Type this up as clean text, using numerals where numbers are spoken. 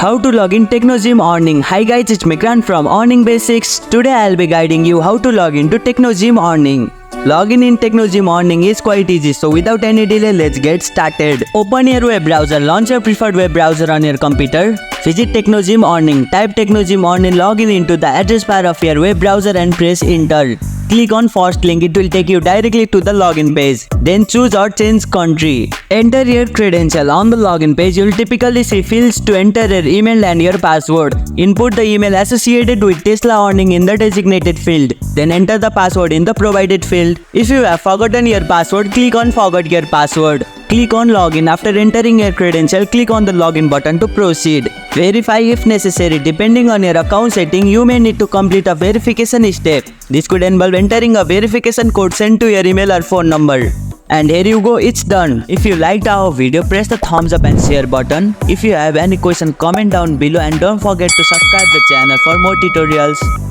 How to log in Technogym Earning. Hi guys, it's Mikran from Earning Basics. Today I'll be guiding you how to log into Technogym Earning. Login in Technogym Earning is quite easy, so without any delay, let's get started. Open your web browser, launch your preferred web browser on your computer. Visit Technogym Earning. Type Technogym Earning, login into the address bar of your web browser and press enter. Click on first link, it will take you directly to the login page. Then choose or change country. Enter your credential. On the login page, you will typically see fields to enter your email and your password. Input the email associated with Tesla Earning in the designated field. Then enter the password in the provided field. If you have forgotten your password, click on forget your password. Click on login. After entering your credential, click on the login button to proceed. Verify if necessary. Depending on your account setting, you may need to complete a verification step. This could involve entering a verification code sent to your email or phone number. And here you go, it's done. If you liked our video, press the thumbs up and share button. If you have any question, comment down below and don't forget to subscribe the channel for more tutorials.